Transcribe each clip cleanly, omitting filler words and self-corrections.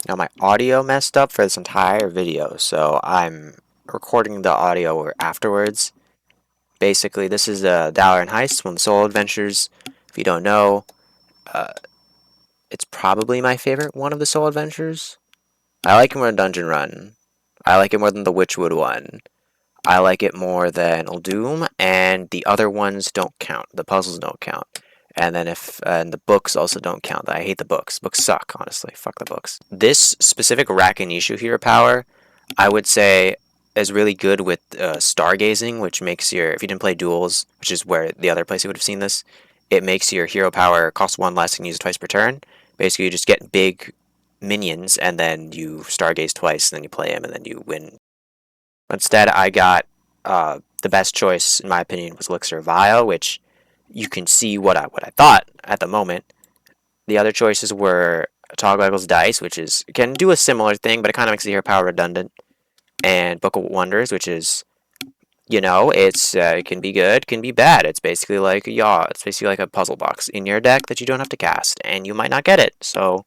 Now my audio messed up for this entire video, so I'm recording the audio afterwards. Basically, this is a dalaran heist, one of the solo adventures. If you don't know, uh, it's probably my favorite one of the solo adventures. I like it more than Dungeon Run. I like it more than the Witchwood one. I like it more than Doom, and the other ones don't count. The puzzles don't count. And then and the books also don't count. I hate the books. Books suck, honestly. Fuck the books. This specific Rakinishu hero power, I would say, is really good with stargazing, which makes your, if you didn't play duels, which is where the other place you would have seen this, it makes your hero power cost 1 less and use it twice per turn. Basically, you just get big minions, and then you stargaze twice, and then you play them, and then you win. Instead, I got the best choice, in my opinion, was Elixir Vial, which you can see what I thought at the moment. The other choices were Toggle's Dice, which is can do a similar thing, but it kind of makes the hero power redundant, and Book of Wonders, which is, it can be good, can be bad. It's basically like it's basically like a puzzle box in your deck that you don't have to cast, and you might not get it. So,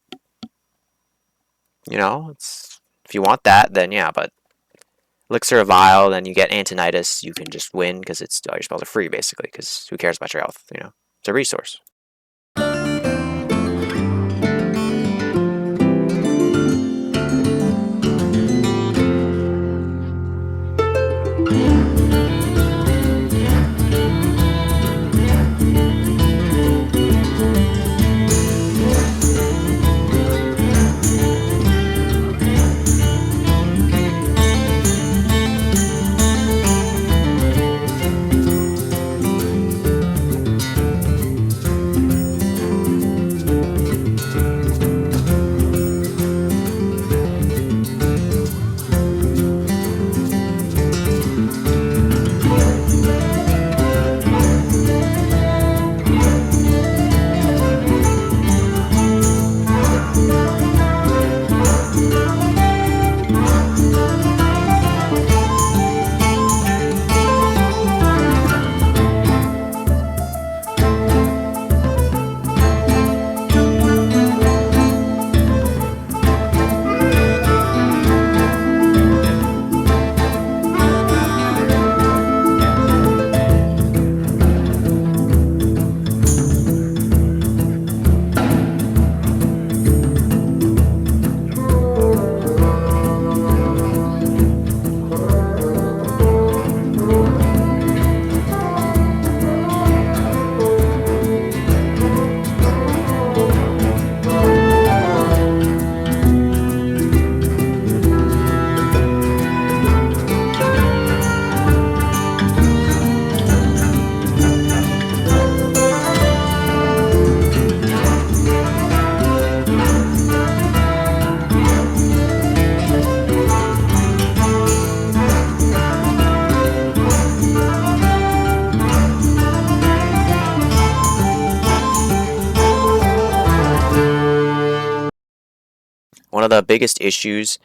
if you want that, then yeah, but Elixir of Vial, then you get Antonitis, you can just win because all your spells are free, basically, because who cares about your health, It's a resource. One of the biggest issues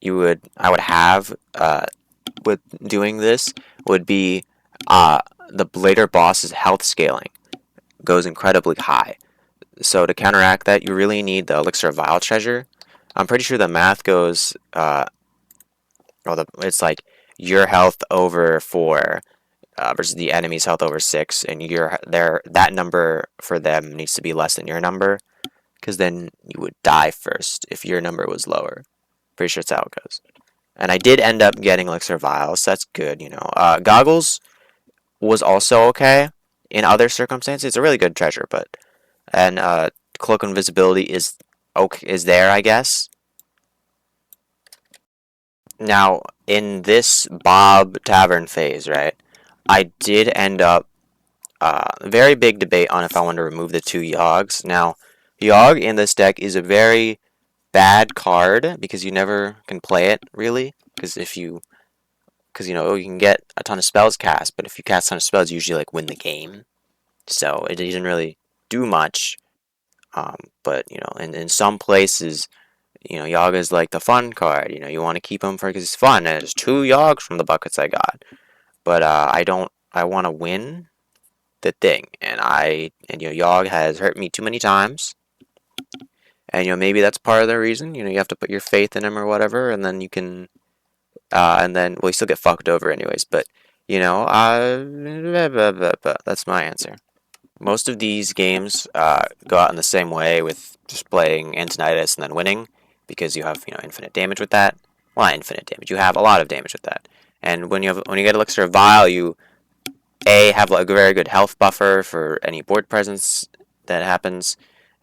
I would have with doing this would be the later boss's health scaling goes incredibly high. So to counteract that, you really need the Elixir of Vial treasure. I'm pretty sure the math goes, it's like your health over 4 versus the enemy's health over 6, and that number for them needs to be less than your number, because then you would die first if your number was lower. Pretty sure that's how it goes. And I did end up getting Elixir Vials, so that's good, Goggles was also okay in other circumstances. It's a really good treasure, and Cloak Invisibility is there, I guess. Now, in this Bob Tavern phase, right, I did end up very big debate on if I wanted to remove the 2 Yogs. Now, Yogg in this deck is a very bad card because you never can play it, really. Because you can get a ton of spells cast, but if you cast a ton of spells, you usually like win the game. So it doesn't really do much. But in some places, Yogg is like the fun card. You want to keep him because it's fun. And there's 2 Yoggs from the buckets I got. But I want to win the thing, and Yogg has hurt me too many times. And maybe that's part of the reason. You have to put your faith in him or whatever, and then you can, and then well, you still get fucked over anyways. But that's my answer. Most of these games go out in the same way with just playing Antonitis and then winning because you have infinite damage with that. Well, not infinite damage. You have a lot of damage with that. And when you get Elixir of Vile, you have like a very good health buffer for any board presence that happens,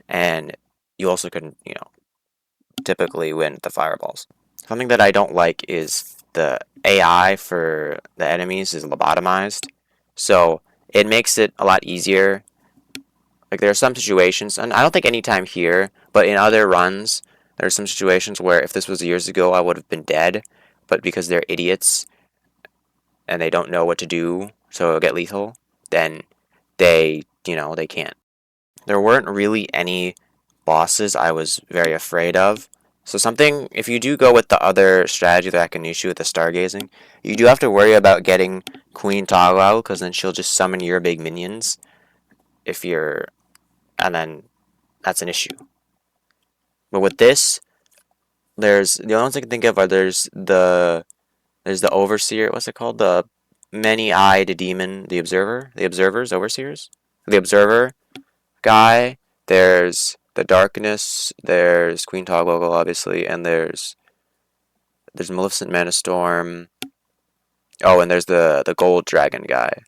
and you also can typically win the fireballs. Something that I don't like is the AI for the enemies is lobotomized, so it makes it a lot easier. Like there are some situations, and I don't think any time here, but in other runs, there are some situations where if this was years ago, I would have been dead, but because they're idiots and they don't know what to do, so it'll get lethal, then they can't. There weren't really any bosses I was very afraid of. So something, if you do go with the other strategy that I can issue with the stargazing, you do have to worry about getting Queen Toggle, because then she'll just summon your big minions if you're, and then that's an issue. But with this, there's the only ones I can think of are there's the overseer. What's it called? The many-eyed demon, the observers, overseers, the observer guy. There's the darkness. There's Queen Toggle, obviously, and there's Maleficent Mana Storm. Oh, and there's the gold dragon guy.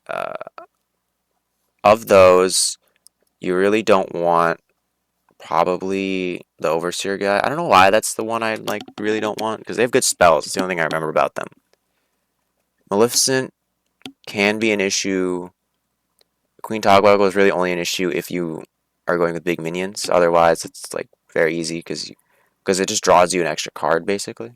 Uh, of those, you really don't want probably the overseer guy. I don't know why that's the one I like really don't want because they have good spells. It's the only thing I remember about them. Maleficent can be an issue. Queen Toggle is really only an issue if you are going with big minions. Otherwise, it's like very easy because it just draws you an extra card basically.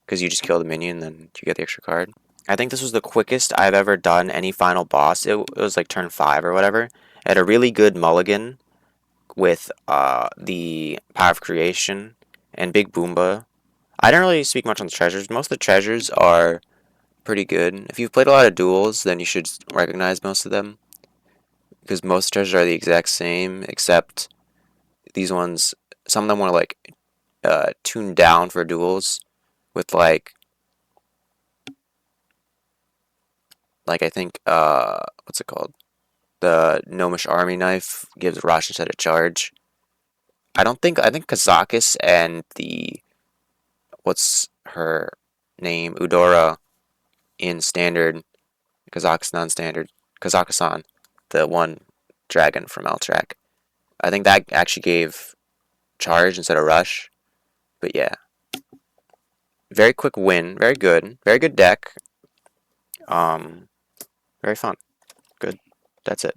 Because you just kill the minion, then you get the extra card. I think this was the quickest I've ever done any final boss. It was like turn 5 or whatever. I had a really good mulligan with the Power of Creation and Big Boomba. I don't really speak much on the treasures. Most of the treasures are pretty good. If you've played a lot of duels, then you should recognize most of them. Because most treasures are the exact same, except these ones, some of them were like tuned down for duels with like I think what's it called? The Gnomish Army Knife gives Rush instead of Charge. I think Kazakis and the what's her name? Udora in standard, Kazakhstan standard, Kazakhstan, the one dragon from Altrak. I think that actually gave Charge instead of Rush. But yeah. Very quick win, very good. Very good deck. Um very fun. Good. That's it.